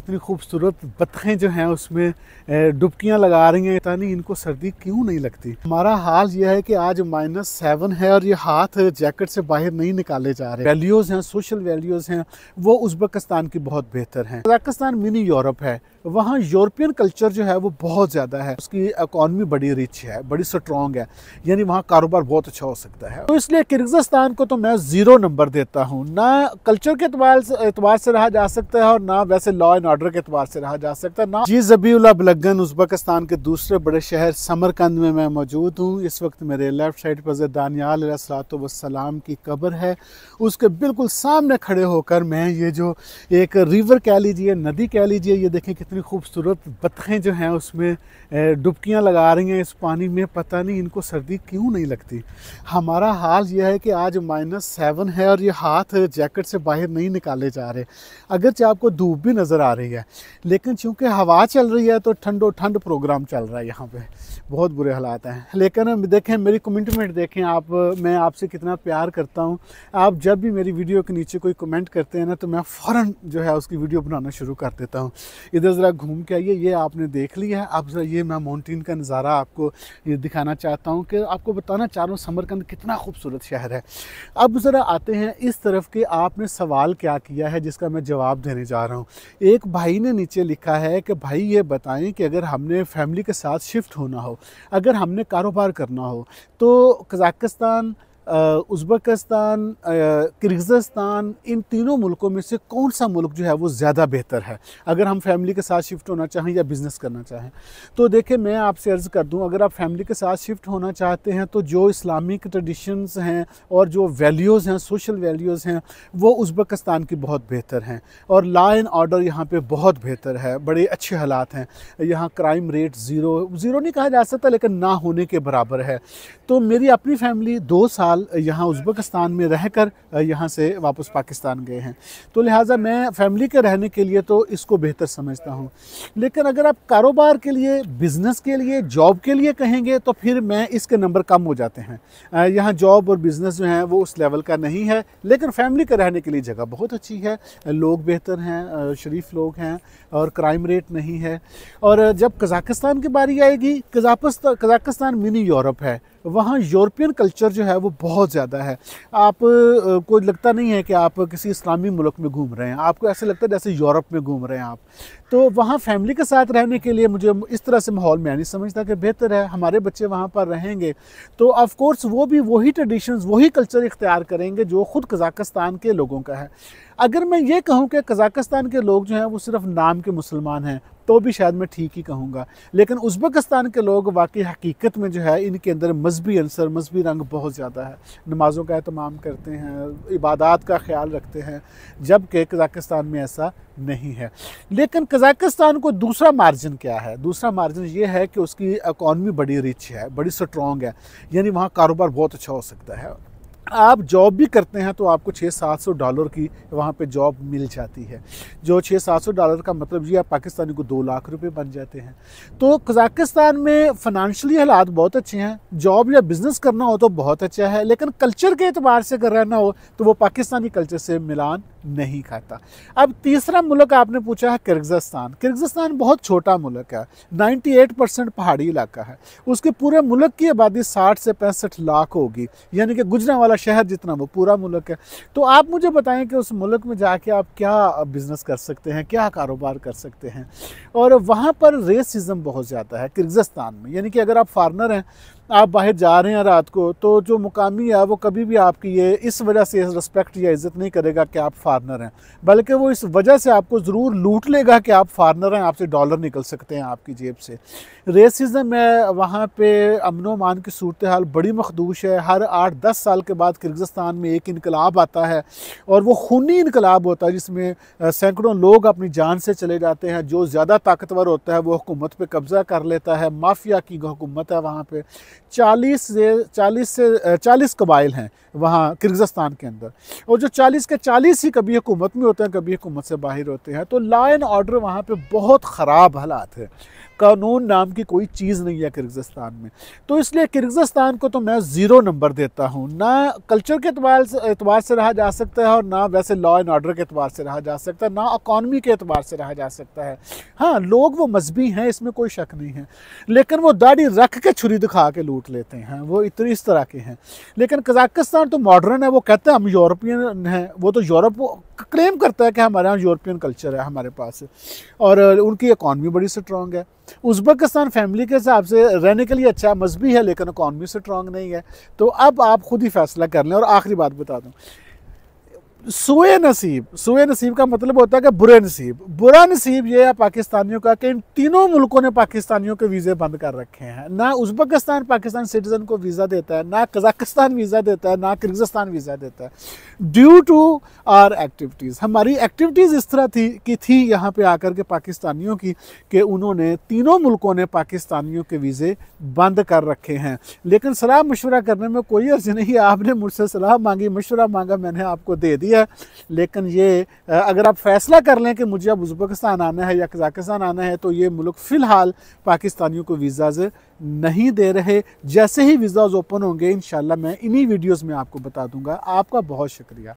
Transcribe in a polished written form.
कितनी खूबसूरत बत्तखें जो हैं उसमें डुबकियां लगा रही हैं। पता नहीं इनको सर्दी क्यों नहीं लगती। हमारा हाल यह है कि आज -7 है और ये हाथ जैकेट से बाहर नहीं निकाले जा रहे। वैल्यूज़ हैं, सोशल वैल्यूज़ हैं, वो उज़्बेकिस्तान की बहुत बेहतर हैं। कज़ाकिस्तान मिनी यूरोप है, वहाँ यूरोपियन कल्चर जो है वो बहुत ज़्यादा है। उसकी इकॉनमी बड़ी रिच है, बड़ी स्ट्रॉन्ग है, यानी वहाँ कारोबार बहुत अच्छा हो सकता है। तो इसलिए किर्गिज़स्तान को तो मैं 0 नंबर देता हूँ। ना कल्चर के एतबार से रहा जा सकता है और ना वैसे लॉ एंड ऑर्डर के एतबार से रहा जा सकता है। ना जी ज़बीउल्लाह बलगन उज़्बेकिस्तान के दूसरे बड़े शहर समरकंद में मैं मौजूद हूँ। इस वक्त मेरे लेफ्ट साइड पर दानियाल अलैहिस्सलातु वस्सलाम की कब्र है। उसके बिल्कुल सामने खड़े होकर मैं ये जो एक रिवर कह लीजिए, नदी कह लीजिए, ये देखें कितनी खूबसूरत बत्तखें जो हैं उसमें डुबकियां लगा रही हैं इस पानी में। पता नहीं इनको सर्दी क्यों नहीं लगती। हमारा हाल यह है कि आज -7 है और ये हाथ जैकेट से बाहर नहीं निकाले जा रहे। अगरचे आपको धूप भी नज़र आ रही है, लेकिन चूंकि हवा चल रही है तो ठंड प्रोग्राम चल रहा है। यहाँ पे बहुत बुरे हालात हैं। लेकिन देखें मेरी कमिटमेंट देखें आप, मैं आपसे कितना प्यार करता हूँ। आप जब भी मेरी वीडियो के नीचे कोई कमेंट करते हैं ना, तो मैं फ़ौरन जो है उसकी वीडियो बनाना शुरू कर देता हूँ। इधर ज़रा घूम के आइए, ये आपने देख लिया है। अब ज़रा ये मैं माउंटेन का नज़ारा आपको ये दिखाना चाहता हूँ कि आपको बताना चाह रहा हूँ समरकंद कितना खूबसूरत शहर है। अब ज़रा आते हैं इस तरफ के, आपने सवाल क्या किया है जिसका मैं जवाब देने जा रहा हूँ। एक भाई ने नीचे लिखा है कि भाई ये बताएं कि अगर हमने फैमिली के साथ शिफ्ट होना हो, अगर हमने कारोबार करना हो, तो कज़ाकिस्तान, उज़्बेकिस्तान, किर्गिज़स्तान, इन तीनों मुल्कों में से कौन सा मुल्क जो है वो ज़्यादा बेहतर है अगर हम फैमिली के साथ शिफ्ट होना चाहें या बिज़नेस करना चाहें। तो देखिए मैं आपसे अर्ज़ कर दूं, अगर आप फैमिली के साथ शिफ्ट होना चाहते हैं तो जो इस्लामिक ट्रेडिशंस हैं और जो वैल्यूज़ हैं, सोशल वैल्यूज़ हैं, वो उज़्बेकिस्तान की बहुत बेहतर हैं और लॉ एंड ऑर्डर यहाँ पे बहुत बेहतर है, बड़े अच्छे हालात हैं। यहाँ क्राइम रेट ज़ीरो नहीं कहा जा सकता, लेकिन ना होने के बराबर है। तो मेरी अपनी फैमिली 2 साल यहाँ उज़्बेकिस्तान में रहकर यहाँ से वापस पाकिस्तान गए हैं, तो लिहाजा मैं फैमिली के रहने के लिए तो इसको बेहतर समझता हूँ। लेकिन अगर आप कारोबार के लिए, बिज़नेस के लिए, जॉब के लिए कहेंगे तो फिर मैं इसके नंबर कम हो जाते हैं। यहाँ जॉब और बिज़नेस जो है वो उस लेवल का नहीं है, लेकिन फैमिली के रहने के लिए जगह बहुत अच्छी है, लोग बेहतर हैं, शरीफ लोग हैं और क्राइम रेट नहीं है। और जब कज़ाकिस्तान की बारी आएगी, कज़ाकिस्तान मिनी यूरोप है, वहाँ यूरोपियन कल्चर जो है वो बहुत ज़्यादा है। आप को लगता नहीं है कि आप किसी इस्लामी मुल्क में घूम रहे हैं, आपको ऐसे लगता है जैसे यूरोप में घूम रहे हैं आप। तो वहाँ फैमिली के साथ रहने के लिए मुझे इस तरह से माहौल मैं नहीं समझता कि बेहतर है। हमारे बच्चे वहाँ पर रहेंगे तो ऑफ कोर्स वो भी वही ट्रेडिशंस, वही कल्चर इख्तियार करेंगे जो ख़ुद कज़ाकिस्तान के लोगों का है। अगर मैं ये कहूँ कि कज़ाकिस्तान के लोग जो हैं वो सिर्फ नाम के मुसलमान हैं, तो भी शायद मैं ठीक ही कहूँगा। लेकिन उज़्बेकिस्तान के लोग वाकई हकीकत में जो है इनके अंदर मजहबी अंसर, मजहबी रंग बहुत ज़्यादा है। नमाज़ों का एहतमाम करते हैं, इबादत का ख्याल रखते हैं, जबकि कज़ाकिस्तान में ऐसा नहीं है। लेकिन कज़ाकिस्तान को दूसरा मार्जिन क्या है? दूसरा मार्जिन ये है कि उसकी इकॉनमी बड़ी रिच है, बड़ी स्ट्रॉन्ग है, यानी वहाँ कारोबार बहुत अच्छा हो सकता है। आप जॉब भी करते हैं तो आपको $600-700 की वहाँ पे जॉब मिल जाती है, जो $600-700 का मतलब ये पाकिस्तानी को 2 लाख रुपए बन जाते हैं। तो कज़ाकिस्तान में फ़ाइनेंशियली हालात बहुत अच्छे हैं, जॉब या बिज़नेस करना हो तो बहुत अच्छा है, लेकिन कल्चर के एतबार से अगर रहना हो तो वो पाकिस्तानी कल्चर से मिलान नहीं खाता। अब तीसरा मुल्क आपने पूछा है किर्गिज़स्तान। किर्गिज़स्तान बहुत छोटा मुल्क है, 98% पहाड़ी इलाका है। उसके पूरे मुल्क की आबादी 60 से 65 लाख होगी, यानी कि गुजरांवाला शहर जितना वो पूरा मुल्क है। तो आप मुझे बताएं कि उस मुल्क में जाके आप क्या बिज़नेस कर सकते हैं, क्या कारोबार कर सकते हैं। और वहाँ पर रेसिज्म बहुत ज़्यादा है किर्गिज़स्तान में, यानी कि अगर आप फॉरेनर हैं, आप बाहर जा रहे हैं रात को, तो जो मुकामी है वो कभी भी आपकी ये इस वजह से रिस्पेक्ट या इज़्ज़त नहीं करेगा कि आप फॉरेनर हैं, बल्कि वो इस वजह से आपको ज़रूर लूट लेगा कि आप फॉरेनर हैं, आपसे डॉलर निकल सकते हैं आपकी जेब से। रेसिज्म है वहाँ पे, अमन अमान की सूरत हाल बड़ी मखदूश है। हर 8-10 साल के बाद किर्गिज़स्तान में एक इनकलाब आता है और वो खूनी इनकलाब होता है जिसमें सैकड़ों लोग अपनी जान से चले जाते हैं। जो ज़्यादा ताकतवर होता है वो हुकूमत पे कब्ज़ा कर लेता है, माफिया की हुकूमत है वहाँ पे। 40 कबाइल हैं वहाँ किर्गिज़स्तान के अंदर, और जो 40 के 40 ही कभी हुकूमत में होते हैं, कभी हुकूमत से बाहर होते हैं। तो लॉ एंड ऑर्डर वहाँ पे बहुत ख़राब हालात है। कानून नाम की कोई चीज़ नहीं है किर्गिज़स्तान में। तो इसलिए किर्गिज़स्तान को तो मैं 0 नंबर देता हूँ। ना कल्चर के एतबार से रहा जा सकता है और ना वैसे लॉ एंड ऑर्डर के एतबार से रहा जा सकता है, ना इकॉनमी के एतबार से रहा जा सकता है। हाँ, लोग वो मजहबी हैं, इसमें कोई शक नहीं है, लेकिन वो दाढ़ी रख के छुरी दिखा के लूट लेते हैं, वो इस तरह के हैं। लेकिन कजाकिस्तान तो मॉडर्न है, वो कहते हैं हम यूरोपियन हैं, वो तो यूरोप क्लेम करता है कि हमारे यहाँ यूरोपियन कल्चर है हमारे पास, और उनकी इकॉनमी बड़ी स्ट्रॉन्ग है। उज़्बेकिस्तान फैमिली के हिसाब से रहने के लिए अच्छा मजहबी है, लेकिन इकॉनमी स्ट्रॉन्ग नहीं है। तो अब आप खुद ही फैसला कर लें। और आखिरी बात बता दूं, सुए नसीब का मतलब होता है कि बुरा नसीब ये है पाकिस्तानियों का कि इन तीनों मुल्कों ने पाकिस्तानियों के वीज़े बंद कर रखे हैं। ना उज़्बेकिस्तान पाकिस्तान सिटीज़न को वीज़ा देता है, ना कजाकिस्तान वीज़ा देता है, ना किर्गिज़स्तान वीज़ा देता है, ड्यू टू आर एक्टिविटीज़। हमारी एक्टिविटीज़ इस तरह थी यहाँ पे आकर के पाकिस्तानियों की, कि उन्होंने तीनों मुल्कों ने पाकिस्तानियों के वीज़े बंद कर रखे हैं। लेकिन सलाह मशवरा करने में कोई अर्ज नहीं, आपने मुझसे सलाह मांगी, मशवरा मांगा, मैंने आपको दे दिया। लेकिन ये अगर आप फैसला कर लें कि मुझे अब उज़्बेकिस्तान आना है या कजाकिस्तान आना है, तो ये मुल्क फ़िलहाल पाकिस्तानियों को वीज़ाज़ नहीं दे रहे। जैसे ही वीज़ाज़ ओपन होंगे इंशाल्लाह मैं इन्हीं वीडियोज़ में आपको बता दूंगा। आपका बहुत शुक्रिया।